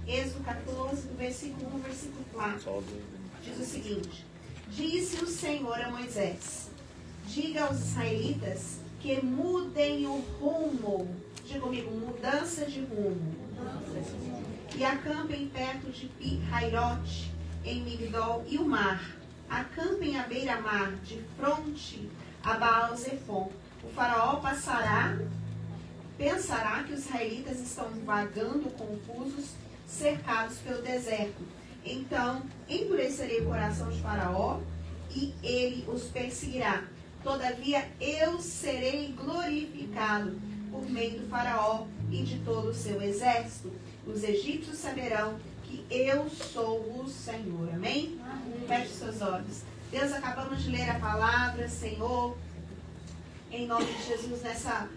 Êxodo 14, do versículo 1 ao versículo 4. Diz o seguinte: Disse o Senhor a Moisés: diga aos israelitas que mudem o rumo. Diga comigo, mudança de rumo. E acampem perto de Pi-Hairote, em Migdol e o mar. Acampem à beira-mar, de fronte a Baal-Zefon. O faraó pensará que os israelitas estão vagando confusos, cercados pelo deserto. Então, endurecerei o coração de Faraó e ele os perseguirá. Todavia, eu serei glorificado por meio do Faraó e de todo o seu exército. Os egípcios saberão que eu sou o Senhor. Amém? Feche seus olhos. Deus, acabamos de ler a palavra, Senhor, em nome de Jesus, essa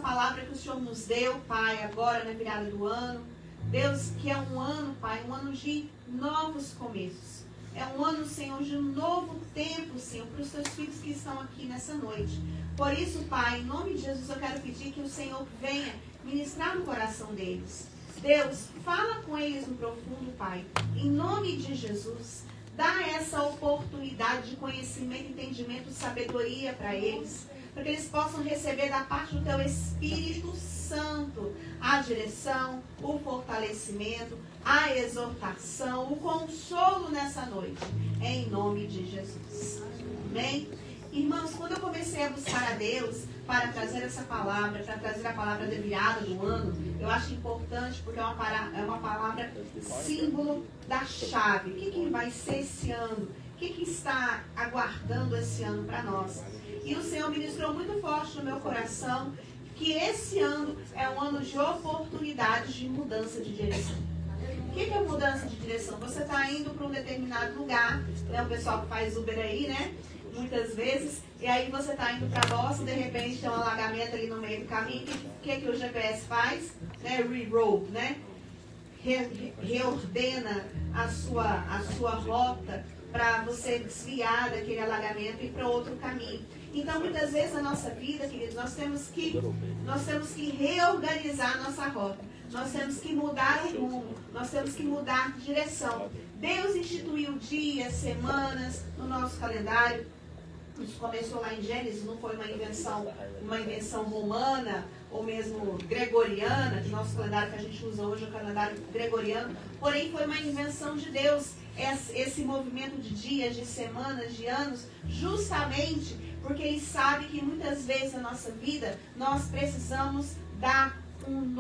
palavra que o Senhor nos deu, Pai, agora na virada do ano. Deus, que é um ano, Pai, um ano de novos começos. É um ano, Senhor, de um novo tempo, Senhor, para os teus filhos que estão aqui nessa noite. Por isso, Pai, em nome de Jesus, eu quero pedir que o Senhor venha ministrar no coração deles. Deus, fala com eles no profundo, Pai. Em nome de Jesus, dá essa oportunidade de conhecimento, entendimento, sabedoria para eles, para que eles possam receber da parte do Teu Espírito Santo a direção, o fortalecimento, a exortação, o consolo nessa noite, em nome de Jesus. Amém? Irmãos, quando eu comecei a buscar a Deus para trazer essa palavra, para trazer a palavra da virada do ano, eu acho importante porque é uma palavra símbolo da chave. O que vai ser esse ano? O que está aguardando esse ano para nós? E o Senhor ministrou muito forte no meu coração que esse ano é um ano de oportunidades de mudança de direção. O que é mudança de direção? Você está indo para um determinado lugar, né? O pessoal que faz Uber aí, né? Muitas vezes, e aí você está indo para a roça, de repente tem um alagamento ali no meio do caminho. O que o GPS faz? Né? Reroute, né? Reordena a sua rota para você desviar daquele alagamento e ir para outro caminho. Então, muitas vezes na nossa vida, queridos, nós temos que reorganizar a nossa rota. Nós temos que mudar o rumo. Nós temos que mudar de direção. Deus instituiu dias, semanas no nosso calendário. Isso começou lá em Gênesis, não foi uma invenção romana ou mesmo gregoriana, que o nosso calendário que a gente usa hoje é o calendário gregoriano, porém foi uma invenção de Deus, esse movimento de dias, de semanas, de anos, justamente porque Ele sabe que muitas vezes na nossa vida nós precisamos dar um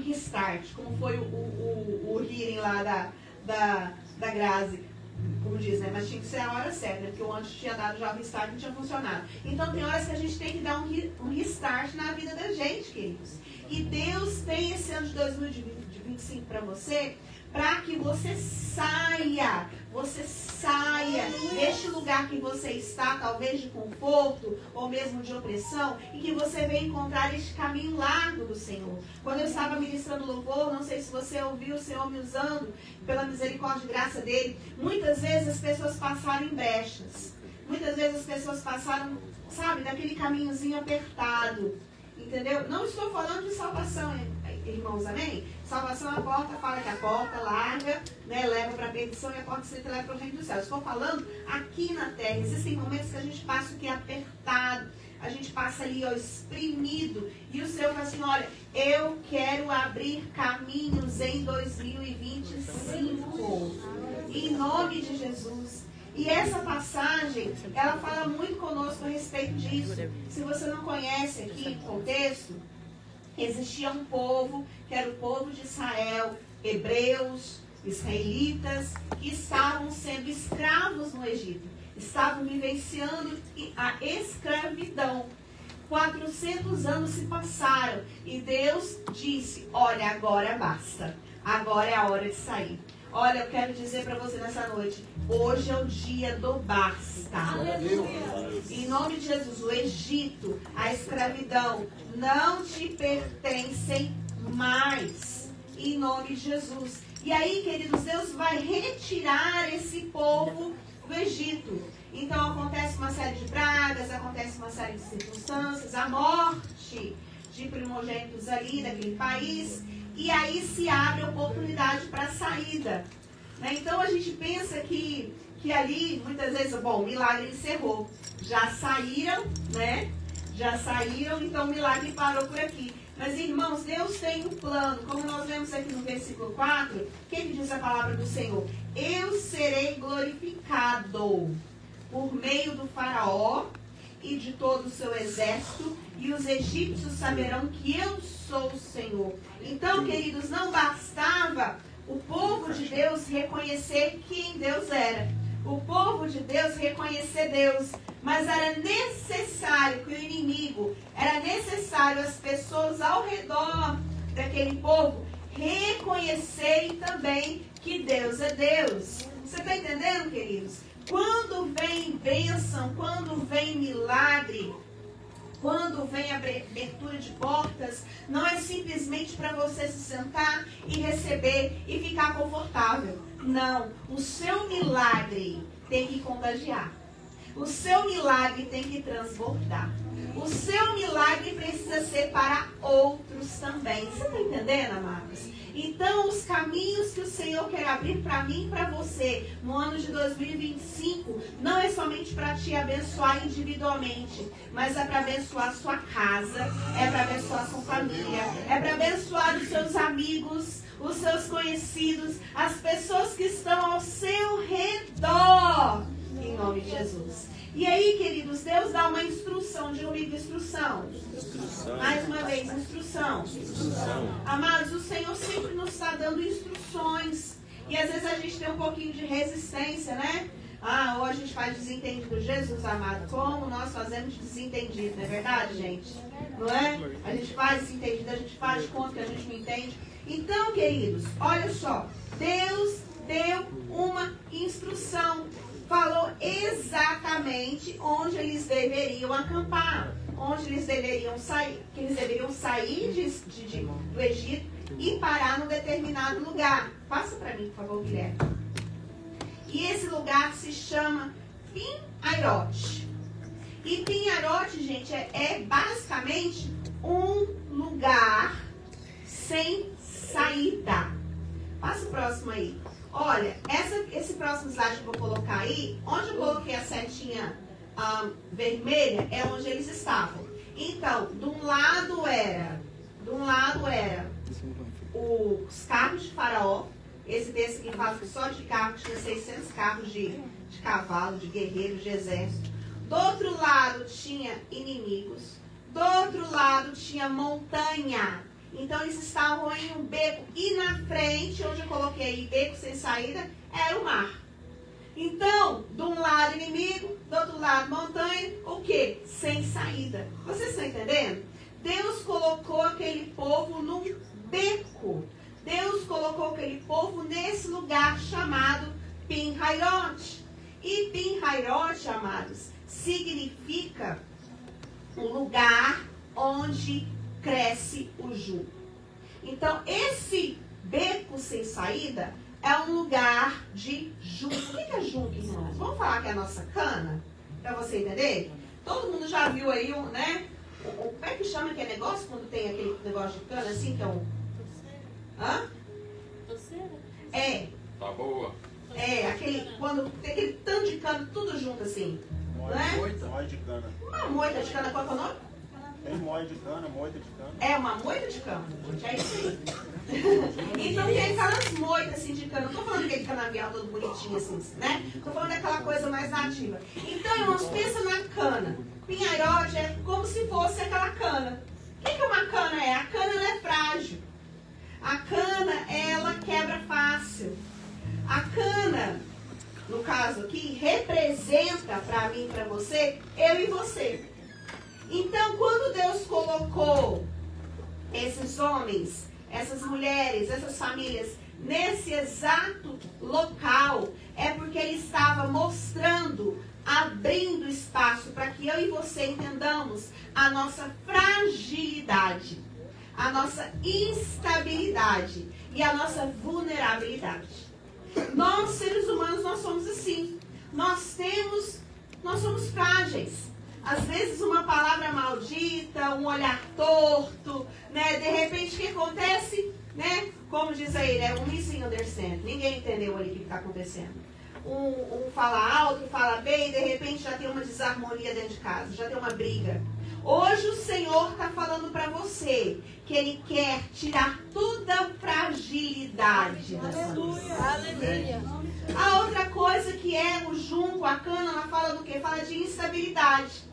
restart, como foi o hearing lá da Grazi. Como diz, né? Mas tinha que ser a hora certa, né? Porque o antes tinha dado já o restart, não tinha funcionado. Então tem horas que a gente tem que dar um restart na vida da gente, queridos. E Deus tem esse ano de 2025 para você, para que você saia deste lugar que você está, talvez de conforto ou mesmo de opressão, e que você venha encontrar este caminho largo do Senhor. Quando eu estava ministrando louvor, não sei se você ouviu o Senhor me usando, pela misericórdia e graça dele, muitas vezes as pessoas passaram em brechas, muitas vezes as pessoas passaram, sabe, daquele caminhozinho apertado, entendeu? Não estou falando de salvação, irmãos, amém? Salvação, a porta fala que a porta larga, né, leva para a perdição, e a porta estreita leva para o reino do céu. Estou falando aqui na terra. Existem momentos que a gente passa o que é apertado, a gente passa ali, ó, exprimido, e o Senhor fala assim: olha, eu quero abrir caminhos em 2025, em nome de Jesus. E essa passagem, ela fala muito conosco a respeito disso. Se você não conhece aqui o contexto, existia um povo, que era o povo de Israel, hebreus, israelitas, que estavam sendo escravos no Egito. Estavam vivenciando a escravidão. 400 anos se passaram e Deus disse: olha, agora basta. Agora é a hora de sair. Olha, eu quero dizer para você nessa noite, hoje é o dia do basta. Aleluia. Em nome de Jesus, o Egito, a escravidão, não te pertencem mais. Em nome de Jesus. E aí, queridos, Deus vai retirar esse povo do Egito. Então acontece uma série de pragas, acontece uma série de circunstâncias, a morte de primogênitos ali daquele país. e aí se abre oportunidade para saída. Né? Então a gente pensa que ali, muitas vezes, bom, o milagre encerrou. Já saíram, né? Já saíram, então o milagre parou por aqui. Mas, irmãos, Deus tem um plano. Como nós vemos aqui no versículo 4, o que diz a palavra do Senhor? Eu serei glorificado por meio do faraó e de todo o seu exército, e os egípcios saberão que eu sou o Senhor. Então, queridos, não bastava o povo de Deus reconhecer quem Deus era. O povo de Deus reconhecer Deus. Mas era necessário que o inimigo, era necessário as pessoas ao redor daquele povo reconhecerem também que Deus é Deus. Você está entendendo, queridos? Quando vem bênção, quando vem milagre, quando vem abertura de portas, não é simplesmente para você se sentar e receber e ficar confortável. Não, o seu milagre tem que contagiar. O seu milagre tem que transbordar. O seu milagre precisa ser para outros também. Você está entendendo, amados? Então, os caminhos que o Senhor quer abrir para mim e para você no ano de 2025 não é somente para te abençoar individualmente, mas é para abençoar a sua casa, é para abençoar a sua família, é para abençoar os seus amigos, os seus conhecidos, as pessoas que estão ao seu redor, em nome de Jesus. E aí, queridos, Deus dá uma instrução. Diga comigo, instrução. Mais uma vez, instrução. Amados, o Senhor sempre nos está dando instruções. E às vezes a gente tem um pouquinho de resistência, né? Ou a gente faz desentendido. Jesus amado, como nós fazemos desentendido, não é verdade, gente? Não é? A gente faz desentendido, a gente faz de conta que a gente não entende. Então, queridos, olha só. Deus deu uma instrução. Falou exatamente onde eles deveriam acampar, onde eles deveriam sair, que eles deveriam sair do Egito e parar num determinado lugar. Passa para mim, por favor, Guilherme. E esse lugar se chama Pi-Hahirote. E Pi-Hahirote, gente, é basicamente um lugar sem saída. Passa o próximo aí. Olha, esse próximo slide que eu vou colocar aí, onde eu coloquei a setinha vermelha, é onde eles estavam. Então, de um lado era os carros de Faraó. Esse desse aqui faz só de carro, tinha 600 carros de cavalo, de guerreiros, de exército. Do outro lado tinha inimigos. Do outro lado tinha montanha. Então eles estavam em um beco. E na frente, onde eu coloquei beco sem saída, era o mar. Então, de um lado inimigo, do outro lado montanha, o quê? Sem saída. Vocês estão entendendo? Deus colocou aquele povo num beco. Deus colocou aquele povo nesse lugar chamado Pi-Hahirote. E Pi-Hahirote, amados, significa um lugar onde cresce o junco. Então, esse beco sem saída é um lugar de junco. O que é junco, irmãos? Vamos falar que é a nossa cana? Para você entender? Todo mundo já viu aí, né? Como é que chama aquele negócio quando tem aquele negócio de cana assim, que é um... Hã? É. Tá boa. Quando tem aquele tanto de cana, tudo junto assim. Moita de cana. Uma moita de cana, qual é o nome? Tem moita de cana, moita de cana. É uma moita de cana, gente, é isso aí. Então tem aquelas moitas assim de cana. Não tô falando daquele canavial todo bonitinho assim, né? Tô falando daquela coisa mais nativa. Então, irmãos, pensa na cana. Pi-Hahirote é como se fosse aquela cana. O que uma cana é? A cana ela é frágil. A cana, ela quebra fácil. A cana, no caso aqui, representa para mim e para você, eu e você. Então, quando Deus colocou esses homens, essas mulheres, essas famílias nesse exato local, é porque Ele estava mostrando, abrindo espaço para que eu e você entendamos a nossa fragilidade, a nossa instabilidade e a nossa vulnerabilidade. Nós, seres humanos, nós somos assim. Nós somos frágeis. Às vezes uma palavra maldita, um olhar torto, né? De repente o que acontece? né? Como diz aí, né? Um misunderstand. Ninguém entendeu ali o que está acontecendo. Um fala alto, outro fala bem, e de repente já tem uma desarmonia dentro de casa, já tem uma briga. Hoje o Senhor está falando para você que Ele quer tirar toda a fragilidade. Aleluia. A outra coisa que é o junco, a cana, ela fala do quê? Fala de instabilidade.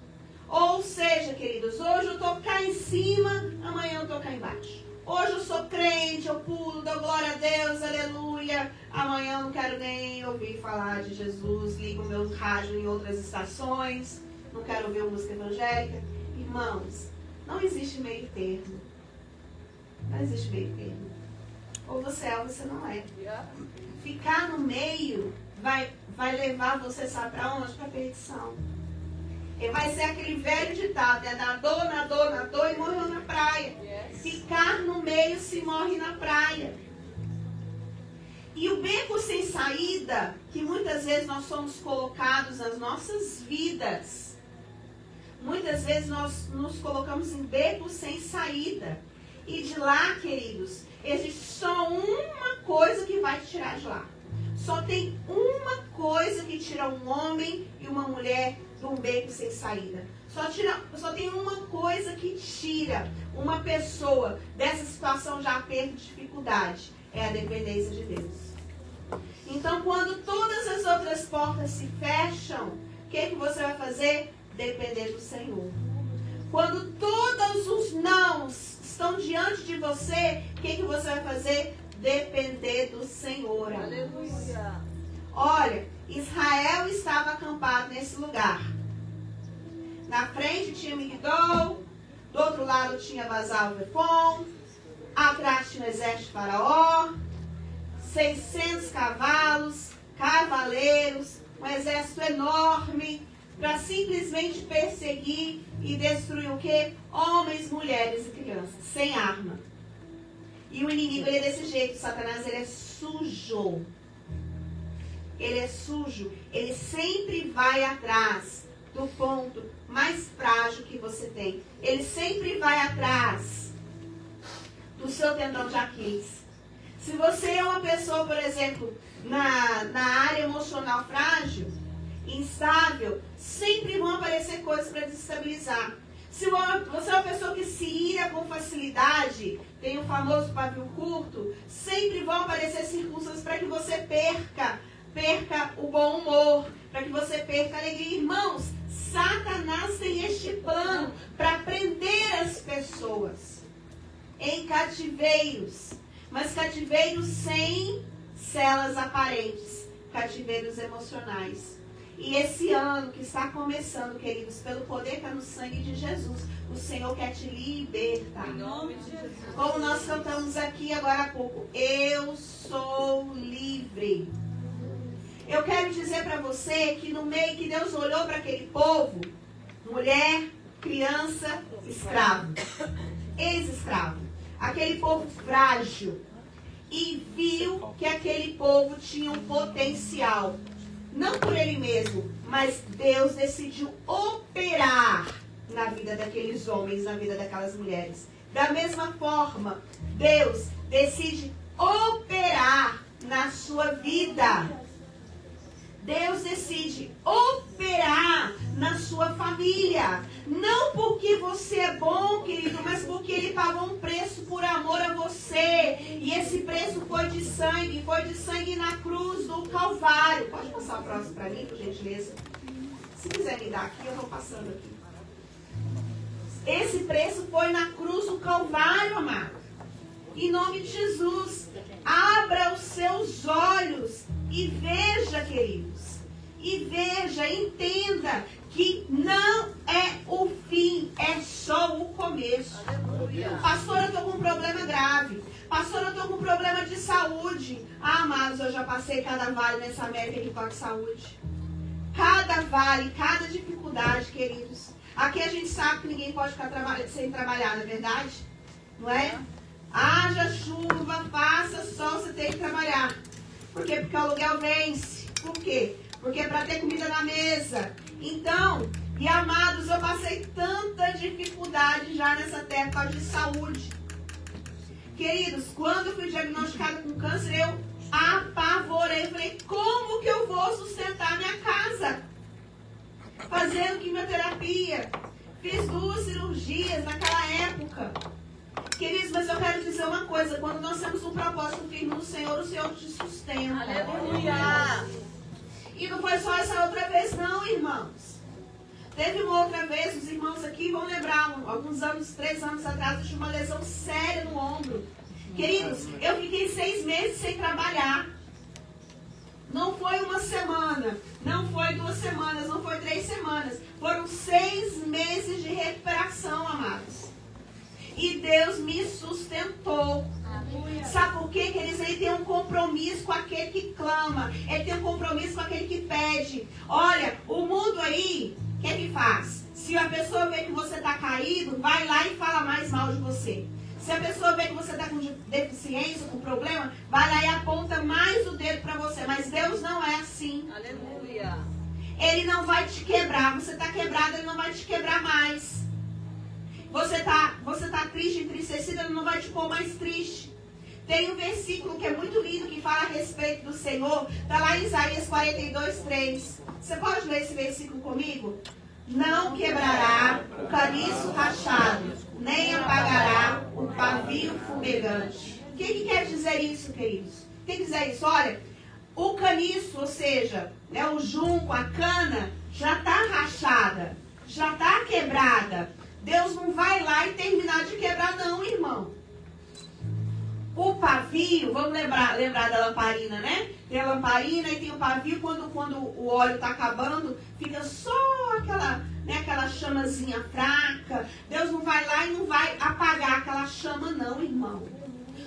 Ou seja, queridos, hoje eu estou cá em cima, amanhã eu estou cá embaixo. Hoje eu sou crente, eu pulo, dou glória a Deus, aleluia. Amanhã eu não quero nem ouvir falar de Jesus, ligo meu rádio em outras estações, não quero ouvir música evangélica. Irmãos, não existe meio termo. Não existe meio termo. Ou você é ou você não é. Ficar no meio vai levar você, sabe para onde? Para a perdição. E vai ser aquele velho ditado, né? Nadou e morreu na praia. Ficar no meio se morre na praia. E o beco sem saída, que muitas vezes nós somos colocados nas nossas vidas, muitas vezes nós nos colocamos em becos sem saída. E de lá, queridos, existe só uma coisa que vai te tirar de lá. Só tem uma coisa que tira um homem e uma mulher de um beco sem saída. Só tem uma coisa que tira uma pessoa dessa situação de aperto e dificuldade. É a dependência de Deus. Então, quando todas as outras portas se fecham, o que você vai fazer? Depender do Senhor. Quando todos os nãos estão diante de você, o que você vai fazer? Depender do Senhor. Aleluia. Olha, Israel estava acampado nesse lugar. Na frente tinha Migdol, do outro lado tinha Baal-Zephon, atrás tinha o exército de Faraó, 600 cavalos, cavaleiros, um exército enorme, para simplesmente perseguir e destruir o quê? Homens, mulheres e crianças, sem arma. E o inimigo, ele é desse jeito, Satanás, ele é sujo. Ele é sujo, ele sempre vai atrás do ponto mais frágil que você tem. Ele sempre vai atrás do seu tendão de Aquiles. Se você é uma pessoa, por exemplo, na área emocional frágil, instável, sempre vão aparecer coisas para desestabilizar. Se você é uma pessoa que se ira com facilidade, tem o famoso pavio curto, sempre vão aparecer circunstâncias para que você perca o bom humor, para que você perca a alegria. Irmãos, Satanás tem este plano para prender as pessoas em cativeiros, mas cativeiros sem celas aparentes, cativeiros emocionais. E esse ano que está começando, queridos, pelo poder que está no sangue de Jesus, o Senhor quer te libertar. Em nome de Jesus. Como nós cantamos aqui agora há pouco, eu sou livre. Eu quero dizer para você que no meio que Deus olhou para aquele povo, mulher, criança, escravo, ex-escravo, aquele povo frágil, e viu que aquele povo tinha um potencial. Não por ele mesmo, mas Deus decidiu operar na vida daqueles homens, na vida daquelas mulheres. Da mesma forma, Deus decide operar na sua vida. Deus decide operar na sua família. Não porque você é bom, querido, mas porque Ele pagou um preço por amor a você. E esse preço foi de sangue na cruz do Calvário. Pode passar o próximo para mim, por gentileza? Se quiser me dar aqui, eu vou passando aqui. Esse preço foi na cruz do Calvário, amado. Em nome de Jesus, abra os seus olhos e veja, queridos. E veja, entenda que não é o fim, é só o começo. Aleluia. Pastor, eu estou com um problema grave. Pastor, eu estou com um problema de saúde. Ah, amados, eu já passei cada vale nessa América que toca saúde. Cada vale, cada dificuldade, queridos. Aqui a gente sabe que ninguém pode ficar sem trabalhar, não é verdade? Não é? Haja chuva, faça sol, você tem que trabalhar. Por quê? Porque o aluguel vence. Por quê? Porque é para ter comida na mesa. Então, e amados, eu passei tanta dificuldade já nessa terra por causa de saúde. Queridos, quando eu fui diagnosticada com câncer, eu apavorei. Falei, como que eu vou sustentar minha casa? Fazendo quimioterapia. Fiz 2 cirurgias naquela época. Queridos, mas eu quero dizer uma coisa. Quando nós temos um propósito firme no Senhor, o Senhor te sustenta. Aleluia. E não foi só essa outra vez não, irmãos. Teve uma outra vez, os irmãos aqui vão lembrar, alguns anos, 3 anos atrás, eu tive uma lesão séria no ombro. Queridos, eu fiquei 6 meses sem trabalhar. Não foi uma semana, não foi 2 semanas, não foi 3 semanas. Foram 6 meses de recuperação, amados. E Deus me sustentou. Sabe por quê? Queridos, ele tem um compromisso com aquele que clama. Ele tem um compromisso com aquele que pede. Olha, o mundo aí, o que faz? Se a pessoa vê que você está caído, vai lá e fala mais mal de você. Se a pessoa vê que você está com deficiência, com problema, vai lá e aponta mais o dedo para você. Mas Deus não é assim. Aleluia. Ele não vai te quebrar. Você está quebrado, ele não vai te quebrar mais. Você tá triste, entristecido, ele não vai te pôr mais triste. Tem um versículo que é muito lindo, que fala a respeito do Senhor. Está lá em Isaías 42:3. Você pode ler esse versículo comigo? Não quebrará o caniço rachado, nem apagará o pavio fumegante. O que quer dizer isso, queridos? O que quer dizer isso? Olha, o caniço, ou seja, né, o junco, a cana, já está rachada, já está quebrada. Deus não vai lá e terminar de quebrar, não, irmão. O pavio, vamos lembrar da lamparina, né? Tem a lamparina e tem o pavio. Quando o óleo está acabando, fica só aquela chamazinha fraca. Deus não vai lá e não vai apagar aquela chama, não, irmão.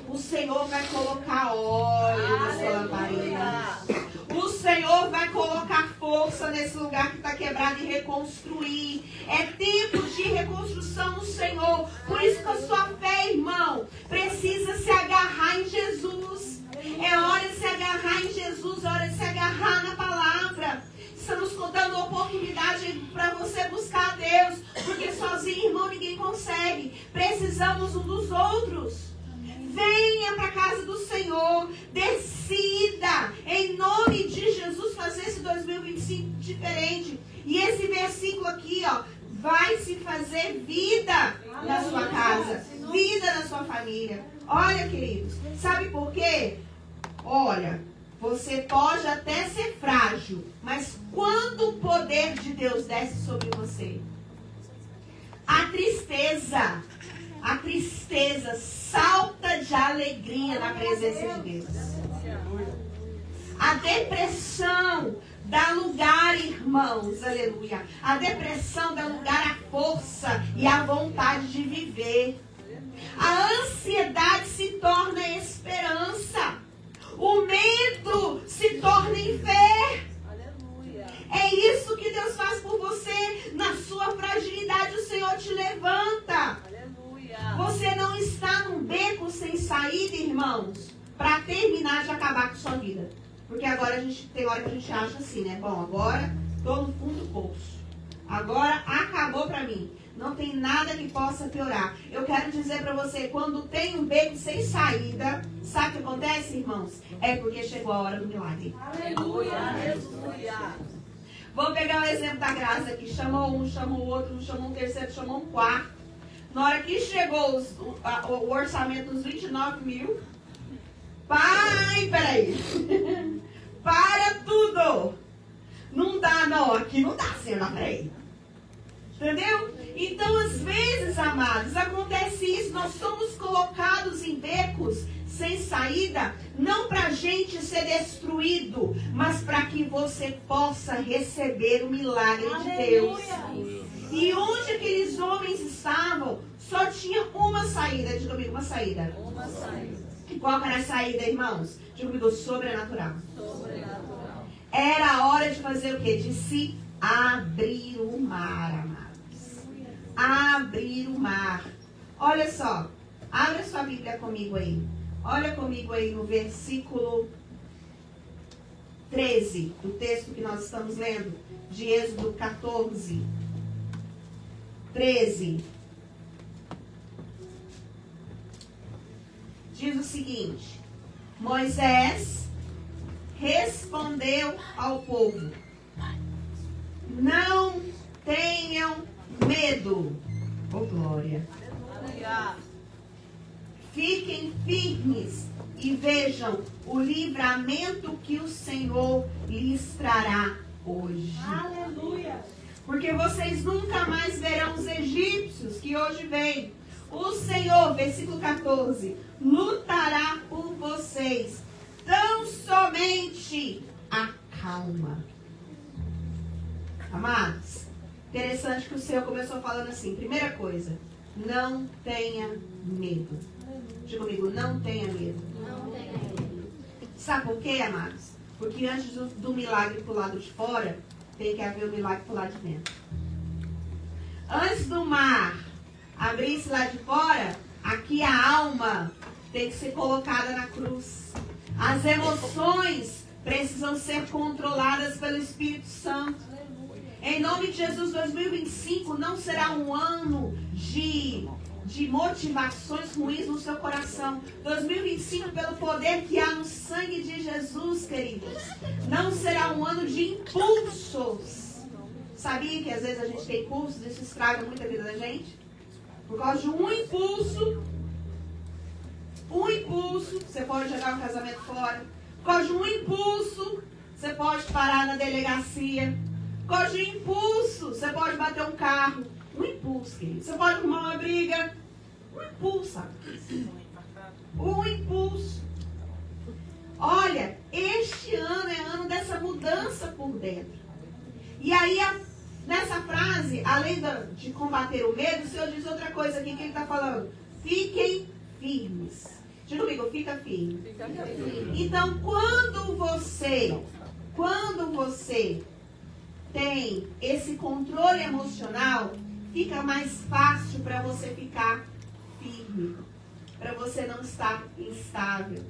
O Senhor vai colocar óleo na sua lamparina. O Senhor vai colocar força nesse lugar que está quebrado e reconstruir. É tempo de reconstrução no Senhor. Por isso que a sua fé, irmão, precisa se agarrar em Jesus. É hora de se agarrar em Jesus, é hora de se agarrar na palavra. Estamos dando oportunidade para você buscar a Deus. Porque sozinho, irmão, ninguém consegue. Precisamos um dos outros. Venha para a casa do Senhor, decida, em nome de Jesus, fazer esse 2025 diferente. E esse versículo aqui, ó, vai se fazer vida na sua casa, vida na sua família. Olha, queridos, sabe por quê? Olha, você pode até ser frágil, mas quando o poder de Deus desce sobre você, a tristeza salta de alegria na presença de Deus. A depressão dá lugar, irmãos, aleluia. A depressão dá lugar à força e à vontade de viver. A ansiedade se torna esperança. O medo se torna em fé. É isso que Deus faz por você. Na sua fragilidade, o Senhor te levanta. Você não está num beco sem saída, irmãos, para terminar de acabar com sua vida. Porque agora tem hora que a gente acha assim, né? Bom, agora estou no fundo do poço. Agora acabou para mim. Não tem nada que possa piorar. Eu quero dizer para você, quando tem um beco sem saída, sabe o que acontece, irmãos? É porque chegou a hora do milagre. Aleluia, aleluia. Vou pegar o exemplo da Graça aqui. Chamou um, chamou o outro, chamou um terceiro, chamou um quarto. Na hora que chegou o orçamento dos 29 mil, peraí. Para tudo. Não dá, não. Aqui não dá, Senhor, peraí. Entendeu? Então, às vezes, amados, acontece isso. Nós somos colocados em becos sem saída, não para a gente ser destruído, mas para que você possa receber o milagre de Deus. E onde aqueles homens estavam, só tinha uma saída. Diga comigo, uma saída. Uma saída. E qual era a saída, irmãos? Diga comigo, sobrenatural. Sobrenatural. Era a hora de fazer o quê? De se abrir o mar, amados. Abrir o mar. Olha só. Abre sua Bíblia comigo aí. Olha comigo aí no versículo 13 do texto que nós estamos lendo, de Êxodo 14. 13. diz o seguinte: Moisés respondeu ao povo: não tenham medo. Oh, glória. Aleluia. Fiquem firmes e vejam o livramento que o Senhor lhes trará hoje. Aleluia. Porque vocês nunca mais verão os egípcios que hoje vêm. O Senhor, versículo 14, lutará por vocês. Tão somente acalma. Amados, interessante que o Senhor começou falando assim. Primeira coisa, não tenha medo. Diga comigo, não tenha medo. Não tenha medo. Sabe por quê, amados? Porque antes do milagre pro lado de fora, tem que haver o milagre pro lado de dentro. Antes do mar abrir-se lá de fora, aqui a alma tem que ser colocada na cruz. As emoções precisam ser controladas pelo Espírito Santo. Em nome de Jesus, 2025 não será um ano de motivações ruins no seu coração. 2025, pelo poder que há no sangue de Jesus, queridos, não será um ano de impulsos. Sabia que às vezes a gente tem impulsos, isso estraga muito a vida da gente? Por causa de um impulso, você pode jogar o casamento fora. Por causa de um impulso, você pode parar na delegacia. Por causa de impulso, você pode bater um carro. Um impulso, querido. Você pode arrumar uma briga. Um impulso, sabe? Um impulso. Olha, este ano é ano dessa mudança por dentro. E aí, nessa frase, além de combater o medo, o Senhor diz outra coisa aqui que ele está falando. Fiquem firmes. Diga comigo, fica firme. Fica firme. Então, quando você tem esse controle emocional, fica mais fácil para você ficar firme, para você não estar instável.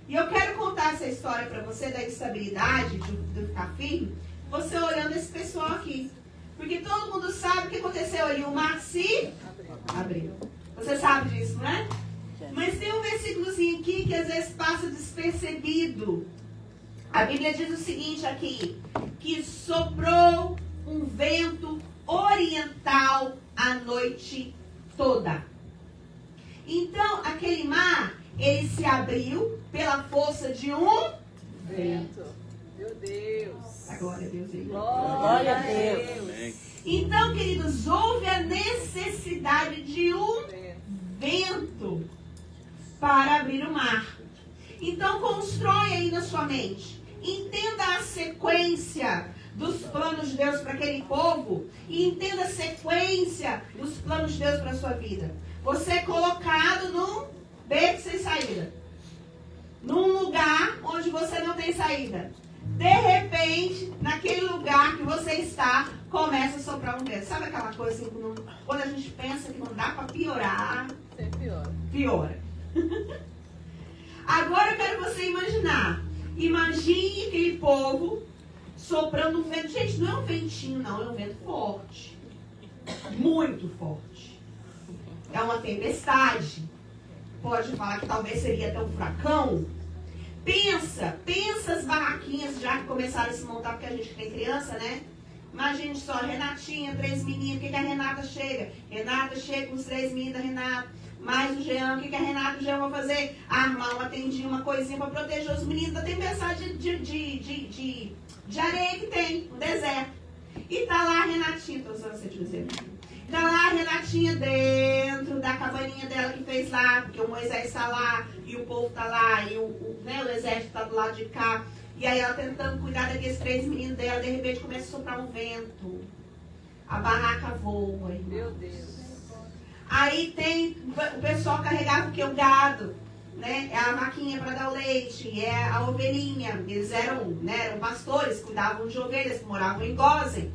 E eu quero contar essa história para você da instabilidade, de ficar firme, você olhando esse pessoal aqui. Porque todo mundo sabe o que aconteceu ali, o mar se abriu. Você sabe disso, não é? Mas tem um versículozinho aqui que às vezes passa despercebido. A Bíblia diz o seguinte aqui, que soprou um vento oriental a noite toda. Então, aquele mar, ele se abriu pela força de um Vento. Meu Deus. Glória a Deus. Glória a Deus. Então, queridos, houve a necessidade de um vento para abrir o mar. Então, constrói aí na sua mente. Entenda a sequência dos planos de Deus para aquele povo e entenda a sequência dos planos de Deus para a sua vida. Você é colocado num beco sem saída. Num lugar onde você não tem saída. De repente, naquele lugar que você está, começa a soprar um vento. Sabe aquela coisa assim, quando a gente pensa que não dá para piorar, piora. Agora eu quero você imaginar. Imagine aquele povo soprando um vento. Gente, não é um ventinho, não. É um vento forte. Muito forte. É uma tempestade. Pode falar que talvez seria até um furacão. Pensa as barraquinhas já que começaram a se montar, porque a gente tem criança, né? Imagine só, Renatinha, 3 meninos, o que a Renata chega? Renata chega com os 3 meninos da Renata, mais o Jean, o que a Renata e o Jean vão fazer? Armar uma tendinha, uma coisinha para proteger os meninos da tempestade de areia que tem no deserto. E tá lá a Renatinha, estou usando você dizer. Tá lá a Renatinha dentro da cabaninha dela que fez lá, porque o Moisés está lá, e o povo está lá, e o exército está do lado de cá. E aí ela tentando cuidar daqueles 3 meninos dela, de repente começa a soprar um vento. A barraca voa, irmão. Meu Deus. Aí tem, o pessoal carregava o que? O gado, né? É a vaquinha para dar o leite, é a ovelhinha. Eles eram pastores, cuidavam de ovelhas, que moravam em Gósen.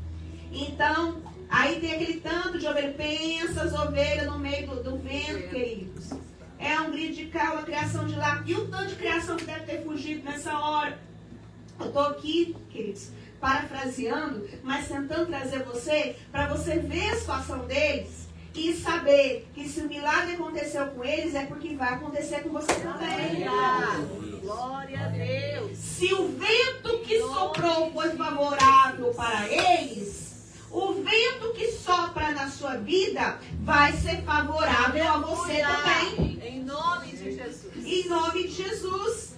Então, aí tem aquele tanto de ovelha. Pensa as ovelhas no meio do vento, queridos. É um grito de cá, uma criação de lá. E o tanto de criação que deve ter fugido nessa hora. Eu estou aqui, queridos, parafraseando, mas tentando trazer você, para você ver a situação deles e saber que se o milagre aconteceu com eles, é porque vai acontecer com você também. Glória a Deus. Se o vento que soprou foi favorável para eles, o vento que sopra na sua vida vai ser favorável a você também. Em nome de Jesus. Em nome de Jesus.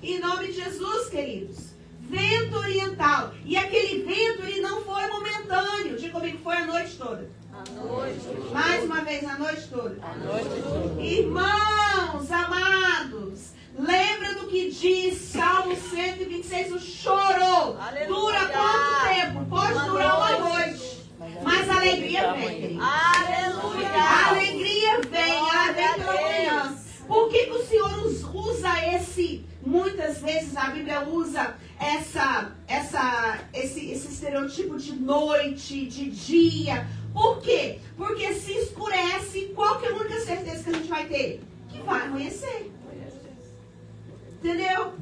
Em nome de Jesus, queridos. Vento oriental. E aquele vento, ele não foi momentâneo. Diga comigo, foi a noite toda. A noite. Mais uma vez, a noite toda. A noite toda. Irmãos amados, lembra do que diz Salmo 126, o choro. Aleluia. Dura quanto tempo? Pode durar uma noite. Mas a alegria vem, querido. Aleluia. A alegria vem, ela vem pela manhã. Por que o Senhor usa esse... Muitas vezes a Bíblia usa esse estereotipo de noite, de dia. Por quê? Porque se escurece, qual que é a única certeza que a gente vai ter? Que vai amanhecer. Entendeu?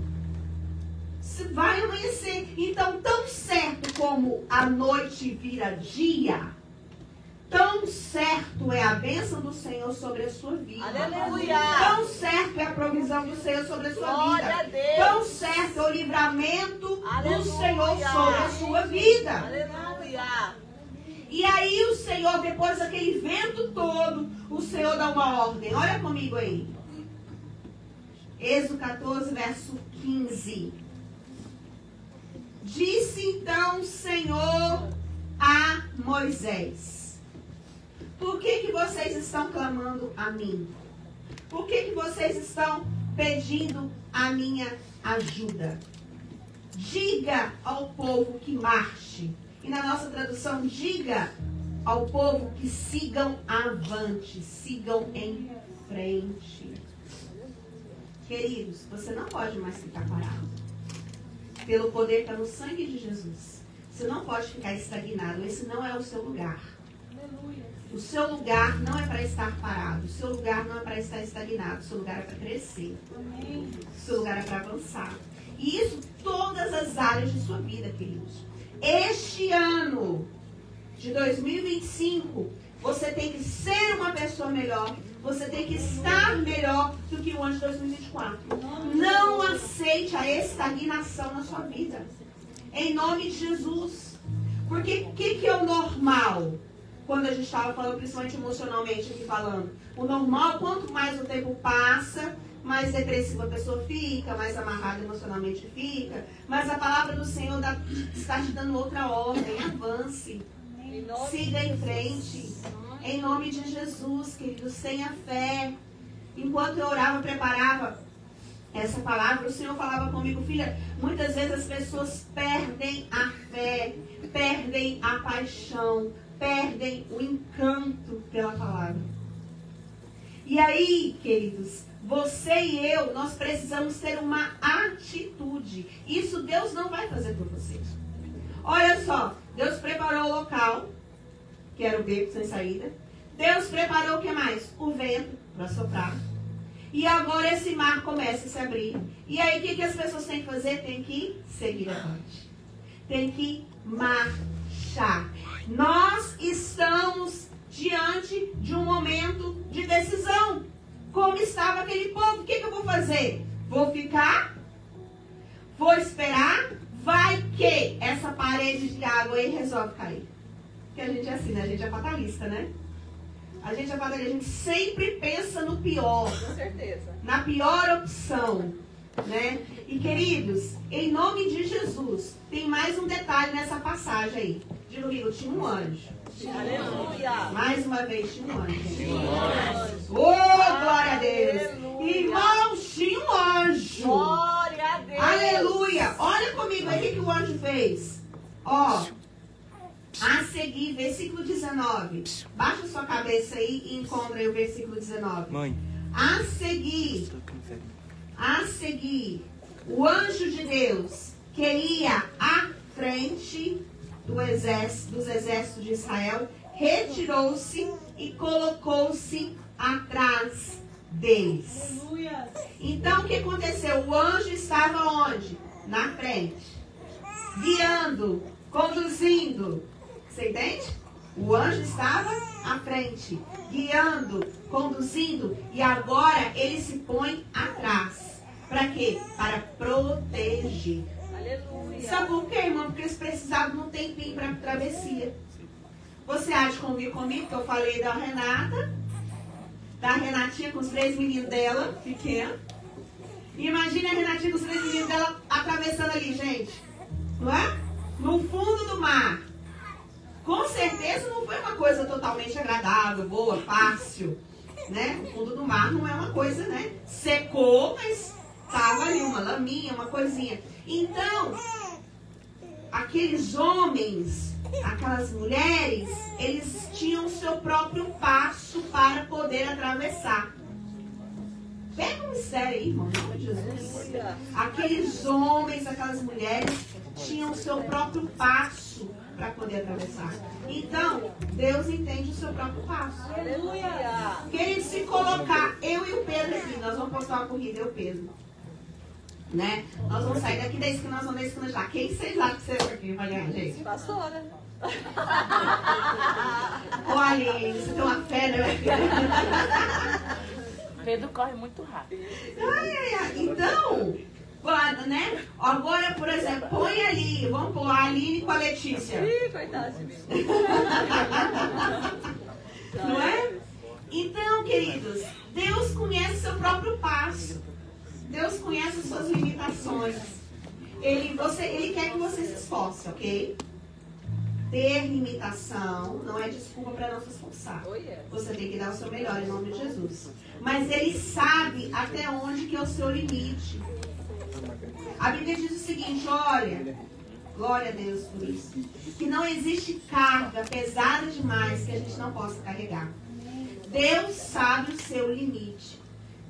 Vai amanhecer. Então, tão certo como a noite vira dia, tão certo é a bênção do Senhor sobre a sua vida. Aleluia. Tão certo é a provisão do Senhor sobre a sua Glória vida. a Deus. Tão certo é o livramento Aleluia. do Senhor sobre a sua vida. Aleluia. E aí o Senhor, depois daquele vento todo, o Senhor dá uma ordem. Olha comigo aí. Êxodo 14, verso 15. Disse então o Senhor a Moisés: por que vocês estão clamando a mim? Por que vocês estão pedindo a minha ajuda? Diga ao povo que marche. E na nossa tradução, diga ao povo que sigam avante, sigam em frente. Queridos, você não pode mais ficar parado. Pelo poder que está no sangue de Jesus. Você não pode ficar estagnado. Esse não é o seu lugar. O seu lugar não é para estar parado. O seu lugar não é para estar estagnado. O seu lugar é para crescer. O seu lugar é para avançar. E isso todas as áreas de sua vida, queridos. Este ano de 2025, você tem que ser uma pessoa melhor. Você tem que estar melhor do que o ano de 2024. Não aceite a estagnação na sua vida. Em nome de Jesus. Porque o que é o normal? Quando a gente estava falando, principalmente emocionalmente aqui falando. O normal, quanto mais o tempo passa, mais depressiva a pessoa fica, mais amarrada emocionalmente fica. Mas a palavra do Senhor está te dando outra ordem. Avance. Siga em frente. Em nome de Jesus, queridos, tenha fé. Enquanto eu orava, preparava essa palavra, o Senhor falava comigo: filha, muitas vezes as pessoas perdem a fé, perdem a paixão, perdem o encanto pela palavra. E aí, queridos, você e eu, nós precisamos ter uma atitude. Isso Deus não vai fazer por você. Olha só, Deus preparou o local, que era o beco sem saída. Deus preparou o que mais? O vento para soprar. E agora esse mar começa a se abrir. E aí o que as pessoas têm que fazer? Tem que seguir avante. Tem que marchar. Nós estamos diante de um momento de decisão. Como estava aquele povo? O que eu vou fazer? Vou ficar? Vou esperar? Vai que essa parede de água aí resolve cair. Porque a gente é assim, né? A gente é fatalista, né? A gente é fatalista. A gente sempre pensa no pior. Com certeza. Na pior opção, né? E queridos, em nome de Jesus, tem mais um detalhe nessa passagem aí. Diga comigo, tinha um anjo. Aleluia. Mais uma vez, tinha um anjo. Oh, glória a Deus. Aleluia. Irmãos, tinha um anjo. Glória a Deus. Aleluia. Olha comigo aí o que o anjo fez. Ó, a seguir, versículo 19. Baixa sua cabeça aí e encontra aí o versículo 19. Mãe. A seguir, o anjo de Deus que ia à frente dos exércitos de Israel, retirou-se e colocou-se atrás deles. Então o que aconteceu? O anjo estava onde? Na frente. Guiando, conduzindo. Você entende? O anjo estava à frente, guiando, conduzindo, e agora ele se põe atrás. Para quê? Para proteger. Aleluia. Sabe por quê, irmão? Porque eles precisavam de um tempinho para a travessia. Você há de convir comigo, que eu falei da Renata, da Renatinha com os 3 meninos dela, pequena. Imagine a Renatinha com os 3 meninos dela atravessando ali, gente. Não é? No fundo do mar. Com certeza não foi uma coisa totalmente agradável, boa, fácil. Né? O fundo do mar não é uma coisa, né? Secou, mas estava ali uma laminha, uma coisinha. Então, aqueles homens, aquelas mulheres, eles tinham o seu próprio passo para poder atravessar. Pega um mistério aí, irmão, em nome de Jesus. Aqueles homens, aquelas mulheres, tinham o seu próprio passo para poder atravessar. Então, Deus entende o seu próprio passo. Aleluia. Querido, se colocar eu e o Pedro aqui, nós vamos postar uma corrida, eu e o Pedro. Né? Nós vamos sair daqui da esquina, nós vamos da esquina já. Quem vocês acham que vocês aqui vai ganhar, gente? Pastora. Olha, você tem uma fé, né? Pedro corre muito rápido. Então, né? Agora, por exemplo, põe ali, vamos pôr a Aline com a Letícia. Ih, coitada de mim. Não é? Então, queridos, Deus conhece seu próprio passo. Deus conhece as suas limitações. Ele quer que você se esforce, ok? Ter limitação não é desculpa para não se esforçar. Você tem que dar o seu melhor em nome de Jesus. Mas Ele sabe até onde que é o seu limite. A Bíblia diz o seguinte, olha, glória a Deus por isso, que não existe carga pesada demais que a gente não possa carregar. Deus sabe o seu limite.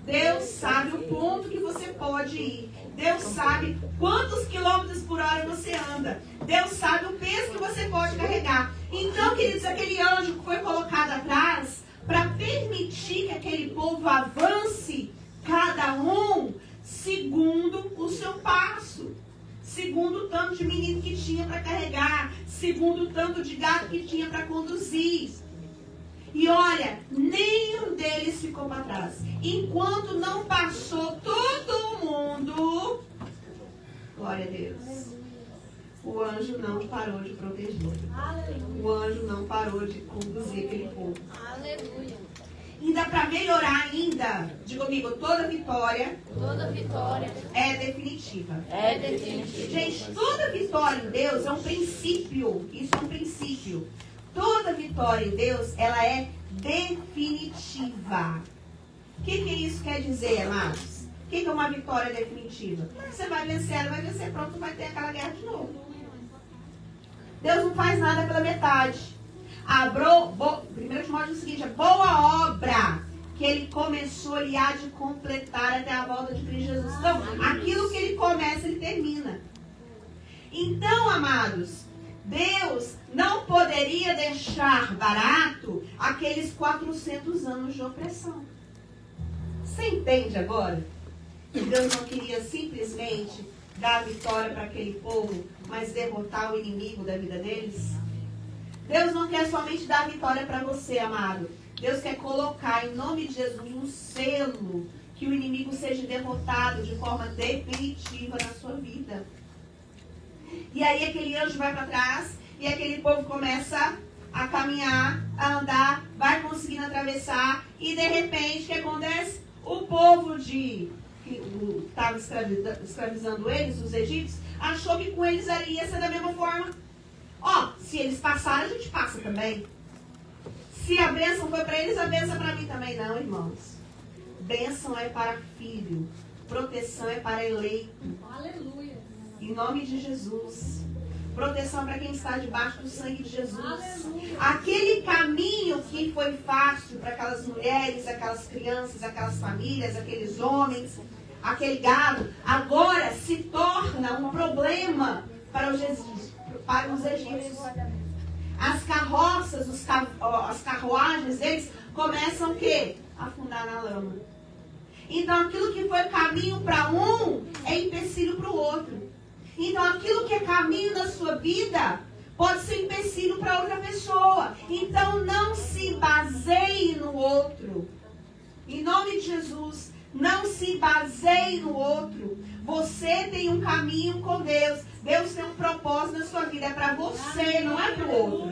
Deus sabe o ponto que você pode ir. Deus sabe quantos quilômetros por hora você anda. Deus sabe o peso que você pode carregar. Então, queridos, aquele anjo que foi colocado atrás para permitir que aquele povo avance, cada um segundo o seu passo, segundo o tanto de menino que tinha para carregar, segundo o tanto de gato que tinha para conduzir. E olha, nenhum deles ficou para trás. Enquanto não passou todo mundo, glória a Deus, o anjo não parou de proteger. Aleluia. O anjo não parou de conduzir aquele povo. Aleluia. Ainda para melhorar ainda, diga comigo, toda vitória é definitiva. É definitiva. Gente, toda vitória em Deus é um princípio. Isso é um princípio. Toda vitória em Deus, ela é definitiva. O que isso quer dizer, amados? O que é uma vitória definitiva? Você vai vencer, ela vai vencer, pronto, vai ter aquela guerra de novo. Deus não faz nada pela metade. 1 Timóteo diz o seguinte, a boa obra que ele começou, ele há de completar até a volta de Cristo Jesus. Então, aquilo que ele começa, ele termina. Então, amados, Deus não poderia deixar barato aqueles 400 anos de opressão. Você entende agora? Que Deus não queria simplesmente dar a vitória para aquele povo, mas derrotar o inimigo da vida deles? Deus não quer somente dar a vitória para você, amado. Deus quer colocar em nome de Jesus um selo que o inimigo seja derrotado de forma definitiva na sua vida. E aí aquele anjo vai para trás e aquele povo começa a caminhar, a andar, vai conseguindo atravessar e de repente o que acontece? O povo que estava escravizando eles, os egípcios, achou que com eles ali ia ser da mesma forma. Se eles passaram, a gente passa também. Se a bênção foi para eles, a bênção é para mim também. Não, irmãos. Bênção é para filho. Proteção é para eleito. Aleluia. Em nome de Jesus. Proteção para quem está debaixo do sangue de Jesus. Aleluia. Aquele caminho que foi fácil para aquelas mulheres, aquelas crianças, aquelas famílias, aqueles homens, aquele gado, agora se torna um problema para os egípcios. As carroças, as carruagens deles começam o quê? A afundar na lama. Então aquilo que foi caminho para um é empecilho para o outro. Então aquilo que é caminho da sua vida pode ser empecilho para outra pessoa. Então não se baseie no outro. Em nome de Jesus, não se baseie no outro. Você tem um caminho com Deus. Deus tem um propósito na sua vida. É para você, não é para o outro.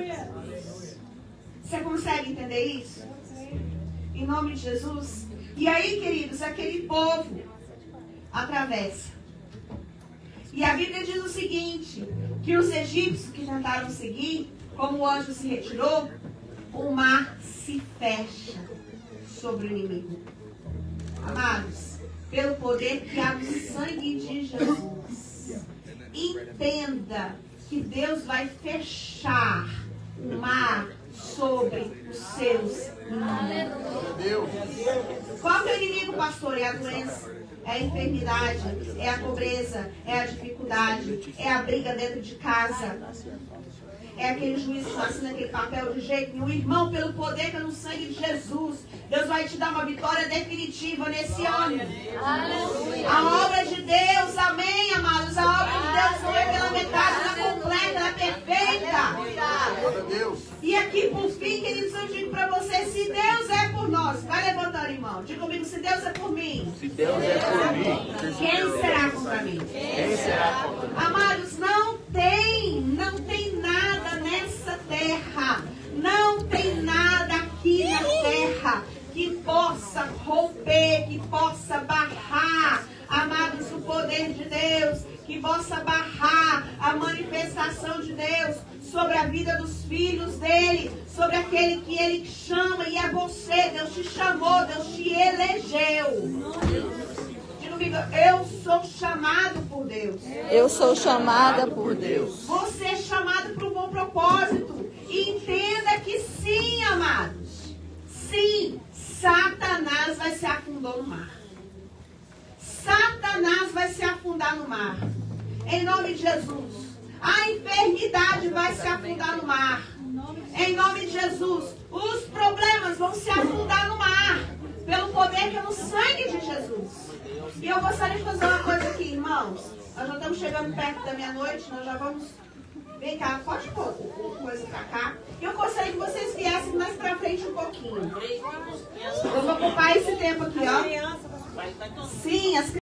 Você consegue entender isso? Em nome de Jesus. E aí, queridos, aquele povo atravessa. E a Bíblia diz o seguinte, que os egípcios que tentaram seguir, como o anjo se retirou, o mar se fecha sobre o inimigo. Amados, pelo poder que há no sangue de Jesus, entenda que Deus vai fechar o mar sobre os seus inimigos. Qual que é o inimigo, pastor? É a doença, é a enfermidade, é a pobreza, é a dificuldade, é a briga dentro de casa. É aquele juiz que assina aquele papel de jeito nenhum. Irmão, pelo poder que é no sangue de Jesus, Deus vai te dar uma vitória definitiva nesse ano. A obra de Deus, amém, amados. A obra de Deus não é pela metade, ela é completa, ela é perfeita. E aqui, por fim, queridos, eu digo para você, se Deus é por nós, vai levantando, irmão. Diga comigo, se Deus é por mim. Se Deus é por mim, Quem será contra mim? quem será contra mim? Amados, não tem nada nessa terra, não tem nada aqui na terra que possa romper, que possa barrar, amados, o poder de Deus, que possa barrar a manifestação de Deus sobre a vida dos filhos dele, sobre aquele que ele chama, e é você. Deus te chamou, Deus te elegeu. Eu sou chamado por Deus. Eu sou chamada por Deus. Você é chamado para um bom propósito. E entenda que sim, amados. Sim, Satanás vai se afundar no mar. Satanás vai se afundar no mar. Em nome de Jesus. A enfermidade vai se afundar no mar. Em nome de Jesus. Os problemas vão se afundar no mar. Pelo poder que é no sangue de Jesus. E eu gostaria de fazer uma coisa aqui, irmãos. Nós já estamos chegando perto da meia-noite. Nós já vamos... Vem cá, pode pôr coisa pra cá. E eu gostaria que vocês viessem mais pra frente um pouquinho. Eu vou ocupar esse tempo aqui, ó. Sim, as crianças.